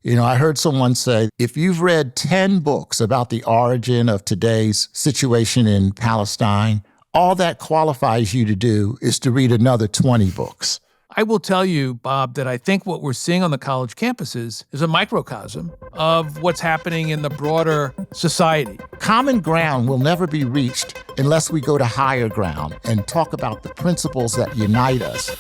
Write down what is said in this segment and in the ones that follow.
I heard someone say, if you've read 10 books about the origin of today's situation in Palestine, all that qualifies you to do is to read another 20 books. I will tell you, Bob, that I think what we're seeing on the college campuses is a microcosm of what's happening in the broader society. Common ground will never be reached unless we go to higher ground and talk about the principles that unite us.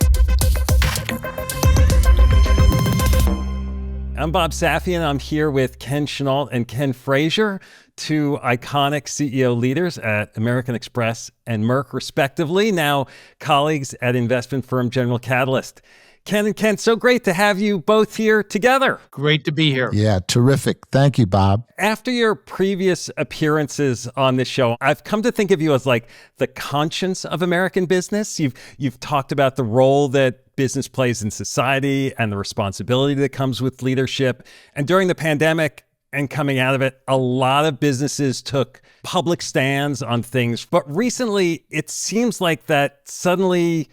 I'm Bob Safian. I'm here with Ken Chenault and Ken Frazier, two iconic CEO leaders at American Express and Merck, respectively, now colleagues at investment firm General Catalyst. Ken and Ken, so great to have you both here together. Great to be here. Yeah, terrific. Thank you, Bob. After your previous appearances on this show, I've come to think of you as like the conscience of American business. You've talked about the role that business plays in society and the responsibility that comes with leadership. And during the pandemic and coming out of it, a lot of businesses took public stands on things. But recently, it seems like that suddenly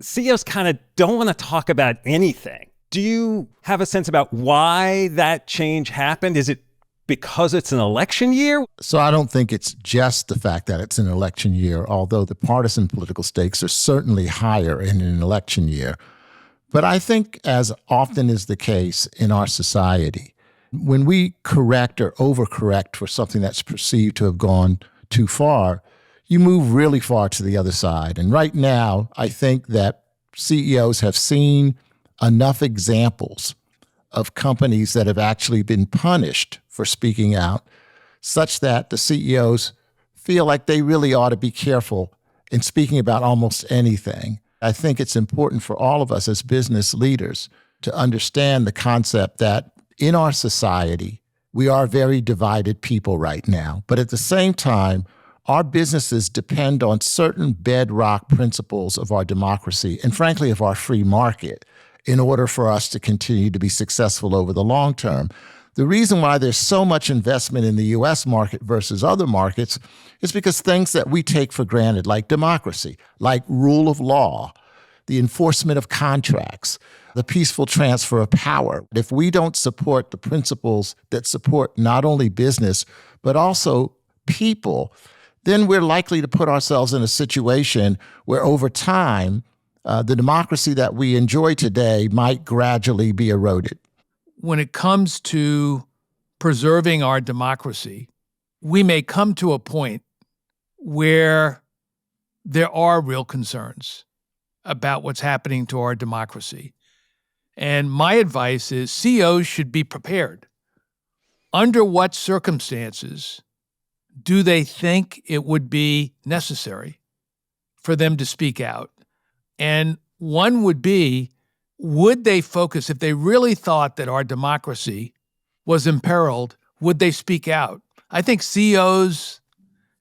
CEOs kind of don't want to talk about anything. Do you have a sense about why that change happened? Is it because it's an election year? So I don't think it's just the fact that it's an election year, although the partisan political stakes are certainly higher in an election year. But I think, as often is the case in our society, when we correct or overcorrect for something that's perceived to have gone too far, you move really far to the other side. And right now, I think that CEOs have seen enough examples of companies that have actually been punished for speaking out, such that the CEOs feel like they really ought to be careful in speaking about almost anything. I think it's important for all of us as business leaders to understand the concept that in our society, we are very divided people right now. But at the same time, our businesses depend on certain bedrock principles of our democracy and, frankly, of our free market in order for us to continue to be successful over the long term. The reason why there's so much investment in the U.S. market versus other markets is because things that we take for granted, like democracy, like rule of law, the enforcement of contracts, the peaceful transfer of power, if we don't support the principles that support not only business, but also people, then we're likely to put ourselves in a situation where over time, the democracy that we enjoy today might gradually be eroded. When it comes to preserving our democracy, we may come to a point where there are real concerns about what's happening to our democracy. And my advice is CEOs should be prepared. Under what circumstances do they think it would be necessary for them to speak out? And one would be, would they focus, if they really thought that our democracy was imperiled, would they speak out? I think CEOs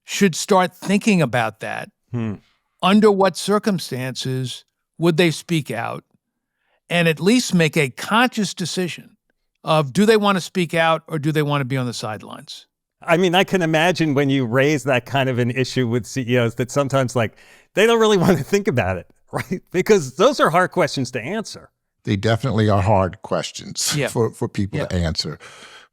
should start thinking about that. Under what circumstances would they speak out? And at least make a conscious decision of, do they want to speak out or do they want to be on the sidelines? I mean, I can imagine when you raise that kind of an issue with CEOs that sometimes they don't really want to think about it, right? Because those are hard questions to answer. They definitely are hard questions for people to answer.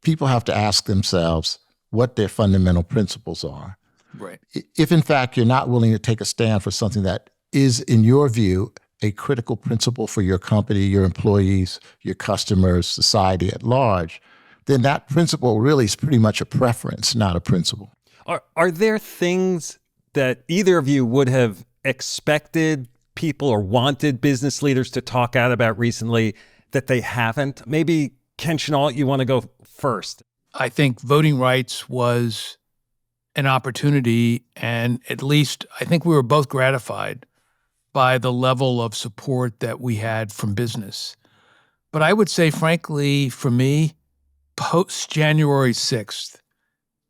People have to ask themselves what their fundamental principles are. Right. If, in fact, you're not willing to take a stand for something that is, in your view, a critical principle for your company, your employees, your customers, society at large, then that principle really is pretty much a preference, not a principle. Are there things that either of you would have expected people or wanted business leaders to talk out about recently that they haven't? Maybe, Ken Chenault, you want to go first. I think voting rights was an opportunity, and at least I think we were both gratified by the level of support that we had from business. But I would say, frankly, for me, post-January 6th,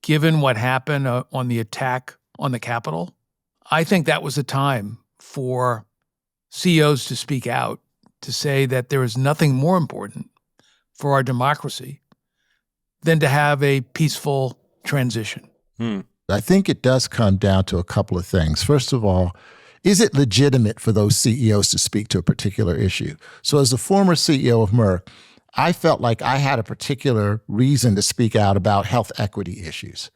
given what happened on the attack on the Capitol, I think that was a time for CEOs to speak out, to say that there is nothing more important for our democracy than to have a peaceful transition. I think it does come down to a couple of things. First of all, is it legitimate for those CEOs to speak to a particular issue? So as the former CEO of Merck, I felt like I had a particular reason to speak out about health equity issues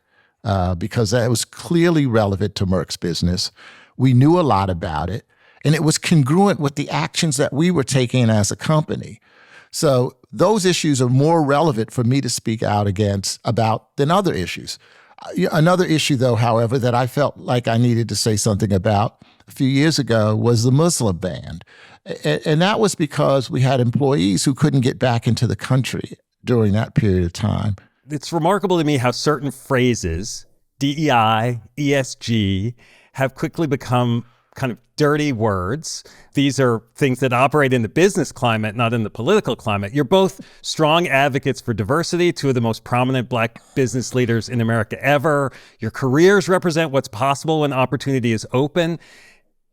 because that was clearly relevant to Merck's business. We knew a lot about it, and it was congruent with the actions that we were taking as a company. So those issues are more relevant for me to speak out about than other issues. Another issue, though, however, that I felt like I needed to say something about a few years ago was the Muslim ban. And that was because we had employees who couldn't get back into the country during that period of time. It's remarkable to me how certain phrases, DEI, ESG, have quickly become kind of dirty words. These are things that operate in the business climate, not in the political climate. You're both strong advocates for diversity, two of the most prominent Black business leaders in America ever. Your careers represent what's possible when opportunity is open.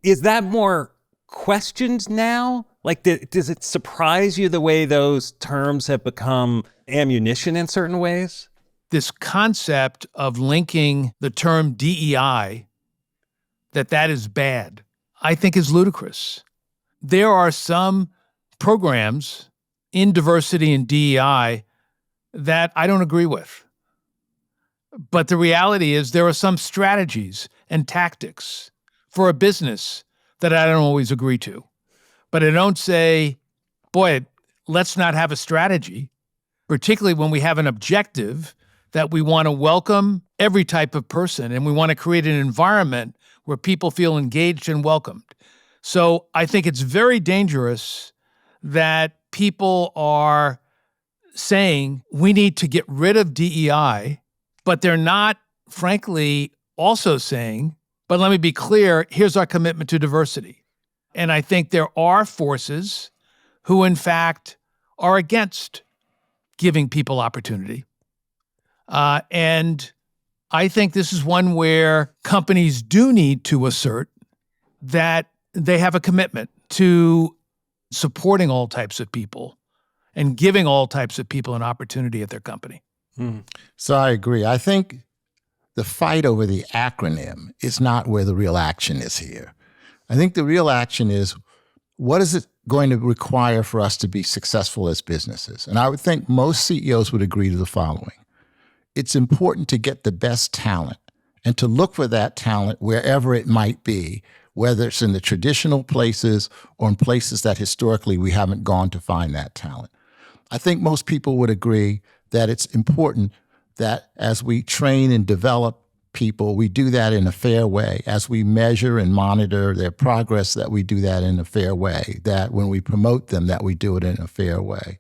Is that more questioned now? Like, does it surprise you the way those terms have become ammunition in certain ways? This concept of linking the term DEI, that is bad, I think is ludicrous. There are some programs in diversity and DEI that I don't agree with. But the reality is there are some strategies and tactics for a business that I don't always agree to. But I don't say, boy, let's not have a strategy, particularly when we have an objective that we want to welcome every type of person and we want to create an environment where people feel engaged and welcomed. So I think it's very dangerous that people are saying we need to get rid of DEI, but they're not, frankly, also saying, but let me be clear, here's our commitment to diversity. And I think there are forces who, in fact, are against giving people opportunity. And I think this is one where companies do need to assert that they have a commitment to supporting all types of people and giving all types of people an opportunity at their company. So I agree. I think the fight over the acronym is not where the real action is here. I think the real action is, what is it going to require for us to be successful as businesses? And I would think most CEOs would agree to the following. It's important to get the best talent and to look for that talent wherever it might be, whether it's in the traditional places or in places that historically we haven't gone to find that talent. I think most people would agree that it's important that as we train and develop people, we do that in a fair way. As we measure and monitor their progress, that we do that in a fair way, that when we promote them, that we do it in a fair way.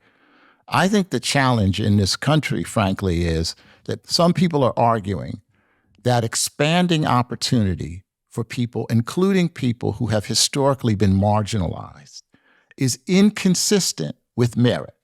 I think the challenge in this country, frankly, is that some people are arguing that expanding opportunity for people, including people who have historically been marginalized, is inconsistent with merit.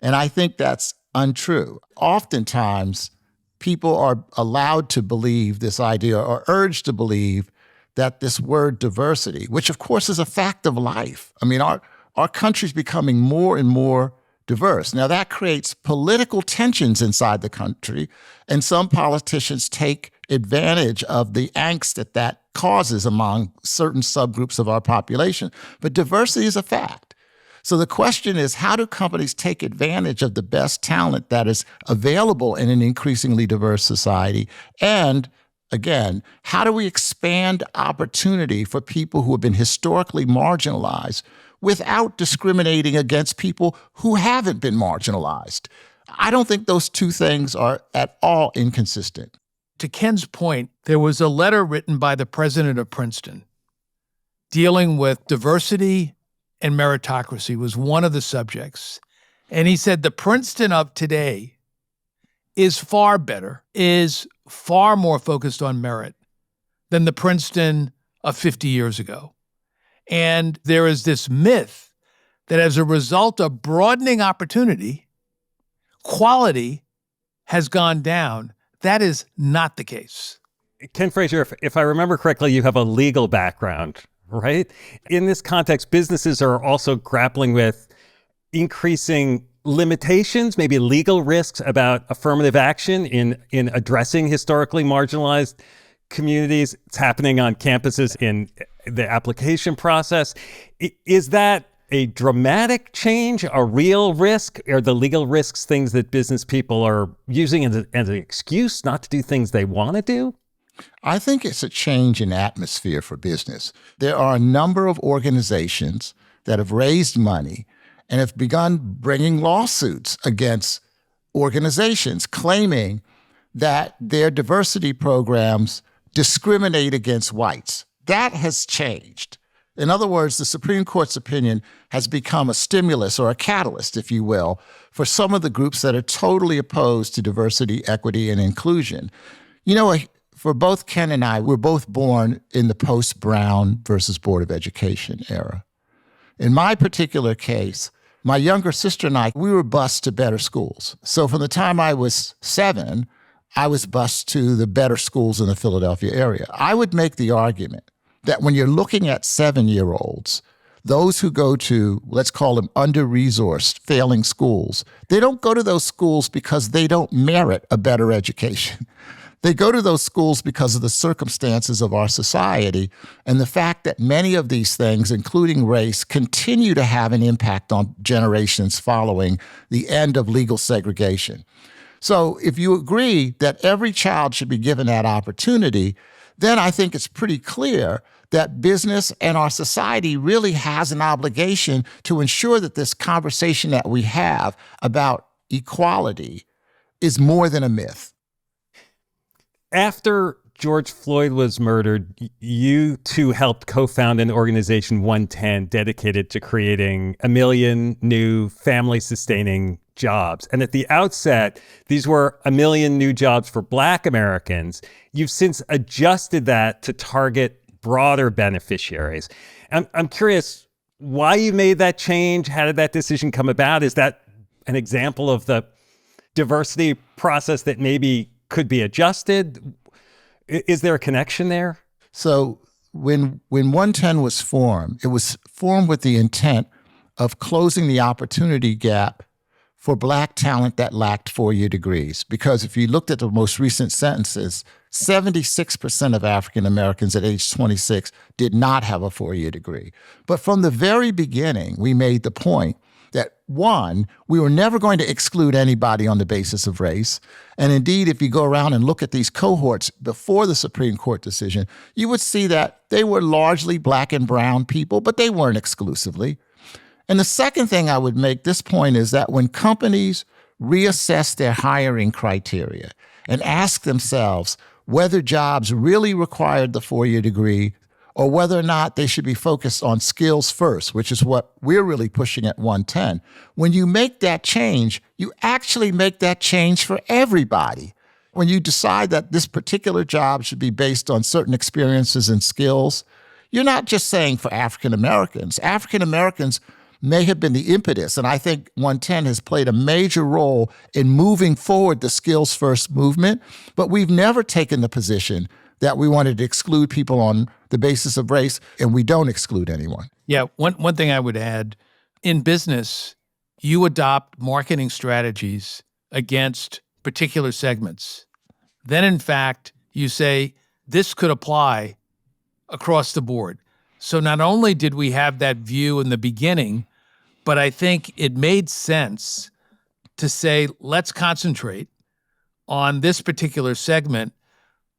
And I think that's untrue. Oftentimes, people are allowed to believe this idea or urged to believe that this word diversity, which of course is a fact of life. I mean, our country's becoming more and more diverse. Now, that creates political tensions inside the country, and some politicians take advantage of the angst that causes among certain subgroups of our population. But diversity is a fact. So the question is, how do companies take advantage of the best talent that is available in an increasingly diverse society? And again, how do we expand opportunity for people who have been historically marginalized without discriminating against people who haven't been marginalized? I don't think those two things are at all inconsistent. To Ken's point, there was a letter written by the president of Princeton dealing with diversity and meritocracy was one of the subjects. And he said the Princeton of today is far better, is far more focused on merit than the Princeton of 50 years ago. And there is this myth that as a result of broadening opportunity, quality has gone down. That is not the case. Ken Frazier, if I remember correctly, you have a legal background, right? In this context, businesses are also grappling with increasing limitations, maybe legal risks about affirmative action in addressing historically marginalized communities. It's happening on campuses in the application process. Is that a dramatic change, a real risk? Are the legal risks things that business people are using as an excuse not to do things they want to do? I think it's a change in atmosphere for business. There are a number of organizations that have raised money and have begun bringing lawsuits against organizations claiming that their diversity programs discriminate against whites. That has changed. In other words, the Supreme Court's opinion has become a stimulus or a catalyst, if you will, for some of the groups that are totally opposed to diversity, equity, and inclusion. You know, for both Ken and I, we're both born in the post-Brown versus Board of Education era. In my particular case, my younger sister and I, we were bused to better schools. So from the time I was 7, I was bused to the better schools in the Philadelphia area. I would make the argument that when you're looking at 7-year-olds, those who go to, let's call them under-resourced, failing schools, they don't go to those schools because they don't merit a better education. They go to those schools because of the circumstances of our society and the fact that many of these things, including race, continue to have an impact on generations following the end of legal segregation. So if you agree that every child should be given that opportunity, then I think it's pretty clear that business and our society really has an obligation to ensure that this conversation that we have about equality is more than a myth. After George Floyd was murdered, you two helped co-found an organization, 110, dedicated to creating 1 million new family-sustaining jobs. And at the outset, these were 1 million new jobs for Black Americans. You've since adjusted that to target broader beneficiaries. I'm curious why you made that change. How did that decision come about? Is that an example of the diversity process that maybe could be adjusted? Is there a connection there? So when 110 was formed, it was formed with the intent of closing the opportunity gap for Black talent that lacked 4-year degrees. Because if you looked at the most recent census, 76% of African Americans at age 26 did not have a 4-year degree. But from the very beginning, we made the point that, one, we were never going to exclude anybody on the basis of race. And indeed, if you go around and look at these cohorts before the Supreme Court decision, you would see that they were largely Black and brown people, but they weren't exclusively. And the second thing I would make this point is that when companies reassess their hiring criteria and ask themselves whether jobs really required the 4-year degree or whether or not they should be focused on skills first, which is what we're really pushing at 110. When you make that change, you actually make that change for everybody. When you decide that this particular job should be based on certain experiences and skills, you're not just saying for African Americans. African Americans may have been the impetus, and I think 110 has played a major role in moving forward the skills first movement, but we've never taken the position that we wanted to exclude people on the basis of race, and we don't exclude anyone. Yeah, one thing I would add, in business, you adopt marketing strategies against particular segments. Then, in fact, you say, this could apply across the board. So not only did we have that view in the beginning, but I think it made sense to say, let's concentrate on this particular segment.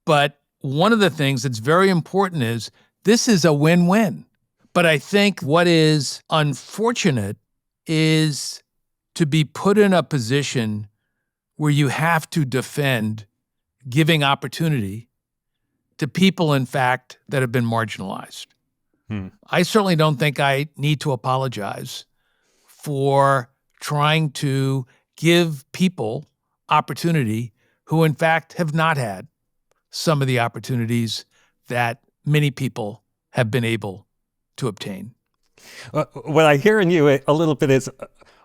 But one of the things that's very important is this is a win-win. But I think what is unfortunate is to be put in a position where you have to defend giving opportunity to people, in fact, that have been marginalized. I certainly don't think I need to apologize for trying to give people opportunity who, in fact, have not had some of the opportunities that many people have been able to obtain. What I hear in you a little bit is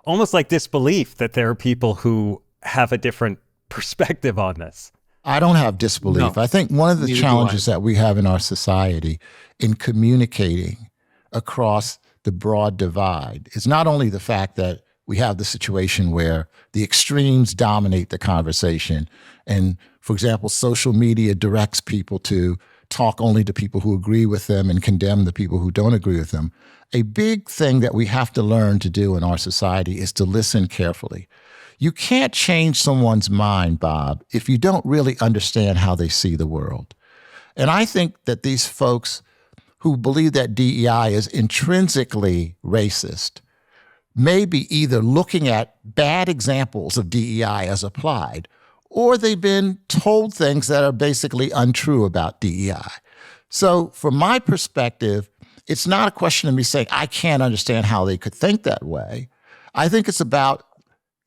almost like disbelief that there are people who have a different perspective on this. I don't have disbelief. No, I think one of the neither challenges that we have in our society in communicating across the broad divide is not only the fact that we have the situation where the extremes dominate the conversation. And, for example, social media directs people to talk only to people who agree with them and condemn the people who don't agree with them. A big thing that we have to learn to do in our society is to listen carefully. You can't change someone's mind, Bob, if you don't really understand how they see the world. And I think that these folks who believe that DEI is intrinsically racist may be either looking at bad examples of DEI as applied, or they've been told things that are basically untrue about DEI. So from my perspective, it's not a question of me saying, I can't understand how they could think that way. I think it's about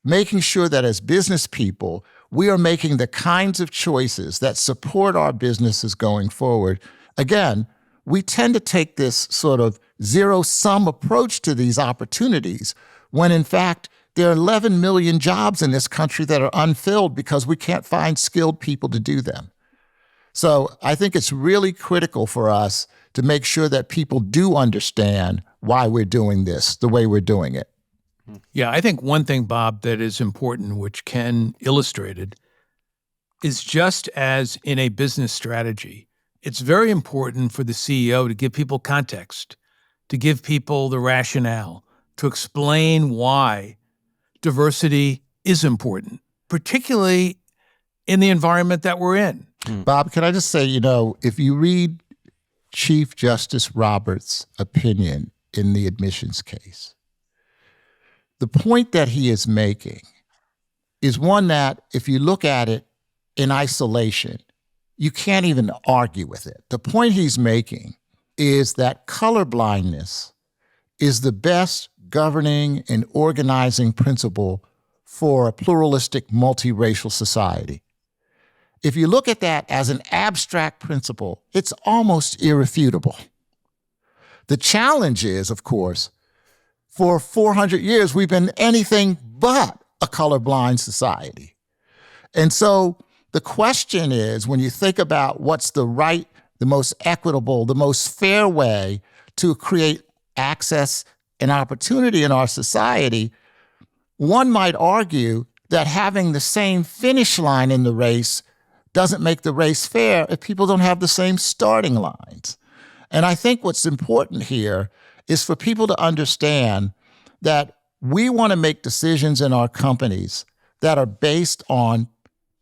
making sure that as business people, we are making the kinds of choices that support our businesses going forward. Again, we tend to take this sort of zero-sum approach to these opportunities when, in fact, there are 11 million jobs in this country that are unfilled because we can't find skilled people to do them. So I think it's really critical for us to make sure that people do understand why we're doing this the way we're doing it. Yeah, I think one thing, Bob, that is important, which Ken illustrated, is just as in a business strategy, it's very important for the CEO to give people context, to give people the rationale, to explain why diversity is important, particularly in the environment that we're in. Bob, can I just say, if you read Chief Justice Roberts' opinion in the admissions case, the point that he is making is one that, if you look at it in isolation, you can't even argue with it. The point he's making is that colorblindness is the best governing and organizing principle for a pluralistic, multiracial society. If you look at that as an abstract principle, it's almost irrefutable. The challenge is, of course, for 400 years, we've been anything but a colorblind society. And so the question is, when you think about what's the right, the most equitable, the most fair way to create access and opportunity in our society, one might argue that having the same finish line in the race doesn't make the race fair if people don't have the same starting lines. And I think what's important here is for people to understand that we want to make decisions in our companies that are based on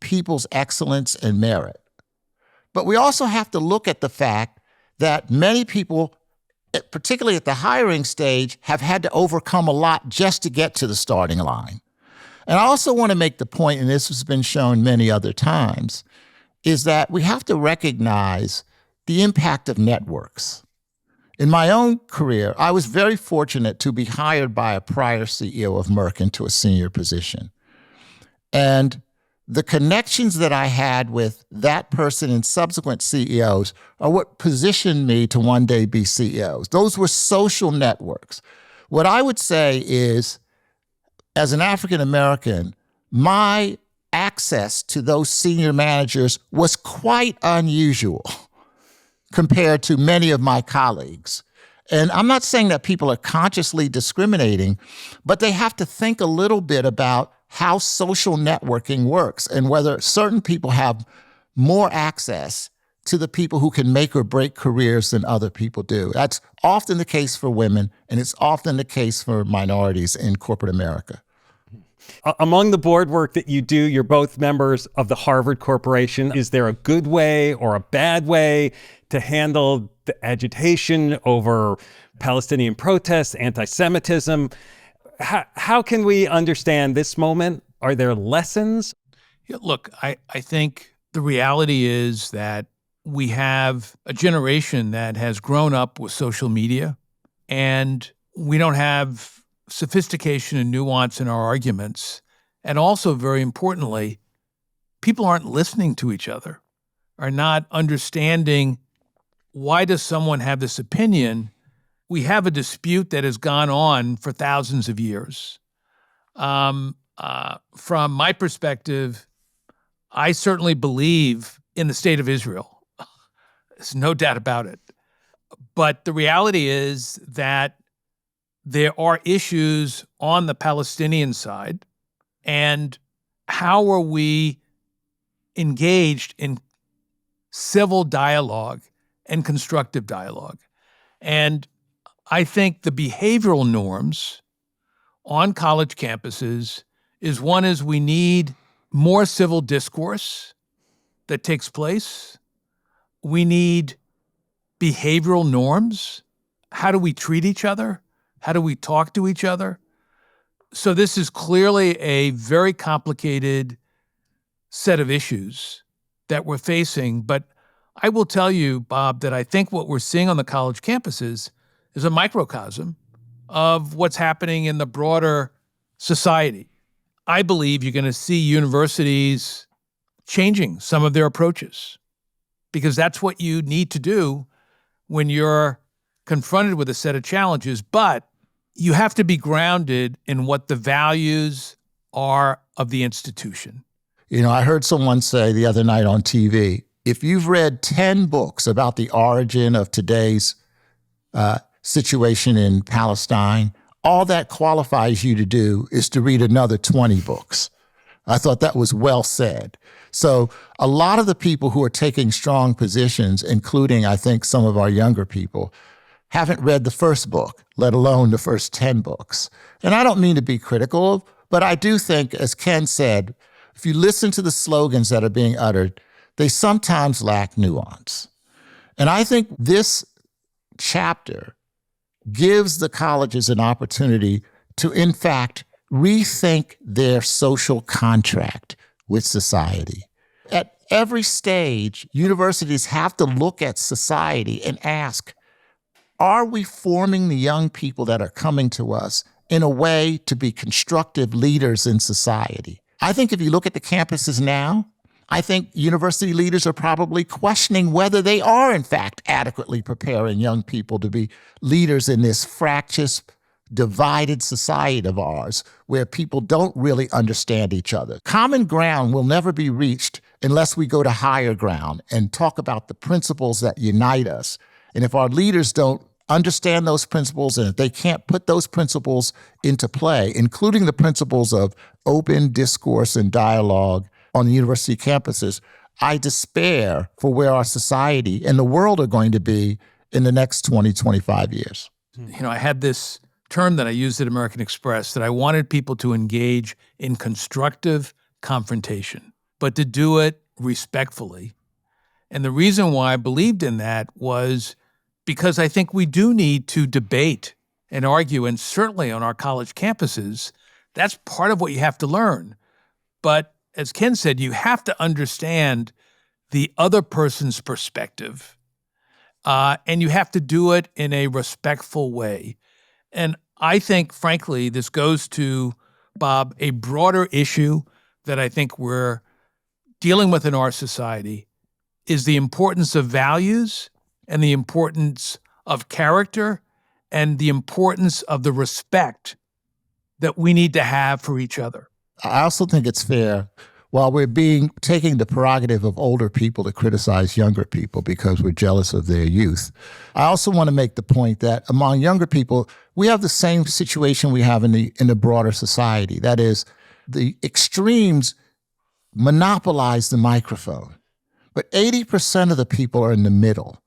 people's excellence and merit. But we also have to look at the fact that many people, particularly at the hiring stage, have had to overcome a lot just to get to the starting line. And I also want to make the point, and this has been shown many other times, is that we have to recognize the impact of networks. In my own career, I was very fortunate to be hired by a prior CEO of Merck into a senior position. And the connections that I had with that person and subsequent CEOs are what positioned me to one day be CEOs. Those were social networks. What I would say is, as an African American, my access to those senior managers was quite unusual compared to many of my colleagues. And I'm not saying that people are consciously discriminating, but they have to think a little bit about how social networking works and whether certain people have more access to the people who can make or break careers than other people do. That's often the case for women, and it's often the case for minorities in corporate America. Among the board work that you do, you're both members of the Harvard Corporation. Is there a good way or a bad way to handle the agitation over Palestinian protests, anti-Semitism? How can we understand this moment? Are there lessons? Yeah, look, I think the reality is that we have a generation that has grown up with social media, and we don't have sophistication and nuance in our arguments. And also, very importantly, people aren't listening to each other, are not understanding, why does someone have this opinion? We have a dispute that has gone on for thousands of years. From my perspective, I certainly believe in the state of Israel. There's no doubt about it. But the reality is that there are issues on the Palestinian side, and how are we engaged in civil dialogue and constructive dialogue. And I think the behavioral norms on college campuses is we need more civil discourse that takes place. We need behavioral norms. How do we treat each other? How do we talk to each other? So this is clearly a very complicated set of issues that we're facing. But I will tell you, Bob, that I think what we're seeing on the college campuses is a microcosm of what's happening in the broader society. I believe you're going to see universities changing some of their approaches, because that's what you need to do when you're confronted with a set of challenges. But you have to be grounded in what the values are of the institution. You know, I heard someone say the other night on TV, if you've read 10 books about the origin of today's situation in Palestine, all that qualifies you to do is to read another 20 books. I thought that was well said. So a lot of the people who are taking strong positions, including, I think, some of our younger people, haven't read the first book, let alone the first 10 books. And I don't mean to be critical, but I do think, as Ken said, if you listen to the slogans that are being uttered, they sometimes lack nuance. And I think this chapter gives the colleges an opportunity to, in fact, rethink their social contract with society. At every stage, universities have to look at society and ask, are we forming the young people that are coming to us in a way to be constructive leaders in society? I think if you look at the campuses now, I think university leaders are probably questioning whether they are, in fact, adequately preparing young people to be leaders in this fractious, divided society of ours, where people don't really understand each other. Common ground will never be reached unless we go to higher ground and talk about the principles that unite us. And if our leaders don't understand those principles, and if they can't put those principles into play, including the principles of open discourse and dialogue on the university campuses, I despair for where our society and the world are going to be in the next 20, 25 years. You know, I had this term that I used at American Express that I wanted people to engage in constructive confrontation, but to do it respectfully. And the reason why I believed in that was because I think we do need to debate and argue, and certainly on our college campuses, that's part of what you have to learn. But as Ken said, you have to understand the other person's perspective, and you have to do it in a respectful way. And I think, frankly, this goes to, Bob, a broader issue that I think we're dealing with in our society is the importance of values and the importance of character and the importance of the respect that we need to have for each other. I also think it's fair, while we're taking the prerogative of older people to criticize younger people because we're jealous of their youth, I also want to make the point that among younger people, we have the same situation we have in the broader society. That is, the extremes monopolize the microphone, but 80% of the people are in the middle,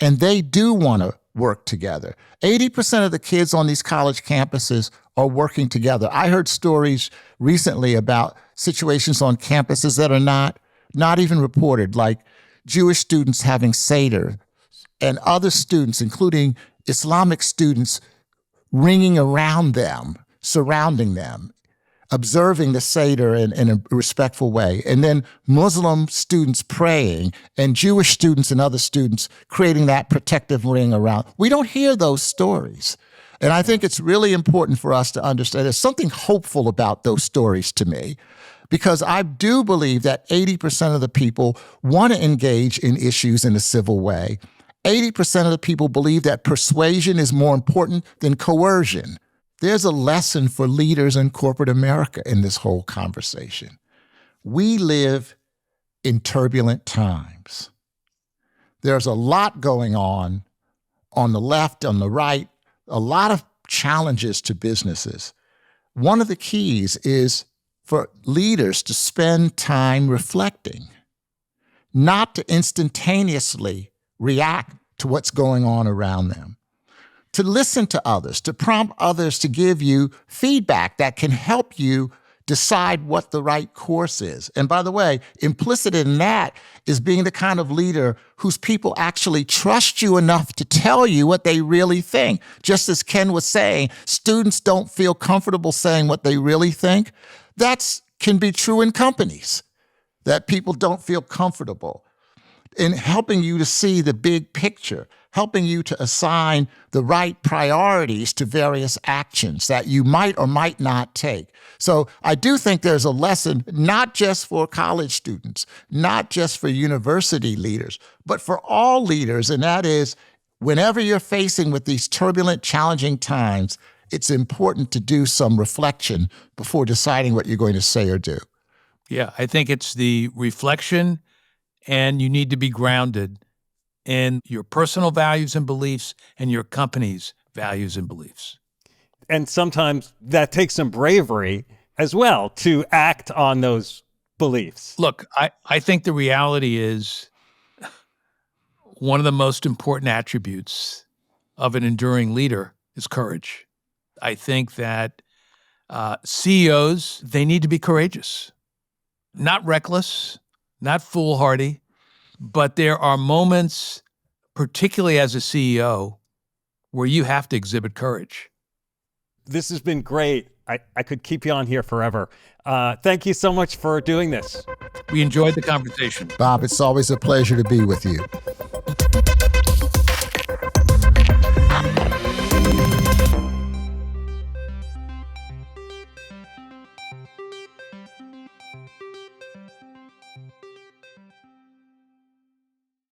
and they do want to work together. 80% of the kids on these college campuses are working together. I heard stories recently about situations on campuses that are not even reported, like Jewish students having Seder and other students, including Islamic students, ringing around them, surrounding them, observing the Seder in a respectful way, and then Muslim students praying and Jewish students and other students creating that protective ring around. We don't hear those stories. And I think it's really important for us to understand there's something hopeful about those stories to me, because I do believe that 80% of the people want to engage in issues in a civil way. 80% of the people believe that persuasion is more important than coercion. There's a lesson for leaders in corporate America in this whole conversation. We live in turbulent times. There's a lot going on the left, on the right, a lot of challenges to businesses. One of the keys is for leaders to spend time reflecting, not to instantaneously react to what's going on around them, to listen to others, to prompt others to give you feedback that can help you decide what the right course is. And by the way, implicit in that is being the kind of leader whose people actually trust you enough to tell you what they really think. Just as Ken was saying, students don't feel comfortable saying what they really think. That can be true in companies, that people don't feel comfortable in helping you to see the big picture, helping you to assign the right priorities to various actions that you might or might not take. So I do think there's a lesson, not just for college students, not just for university leaders, but for all leaders. And that is, whenever you're facing with these turbulent, challenging times, it's important to do some reflection before deciding what you're going to say or do. Yeah, I think it's the reflection, and you need to be grounded in your personal values and beliefs and your company's values and beliefs. And sometimes that takes some bravery as well to act on those beliefs. Look, I think the reality is one of the most important attributes of an enduring leader is courage. I think that CEOs, they need to be courageous, not reckless, not foolhardy, but there are moments, particularly as a CEO, where you have to exhibit courage. This has been great. I could keep you on here forever. Thank you so much for doing this. We enjoyed the conversation. Bob, it's always a pleasure to be with you.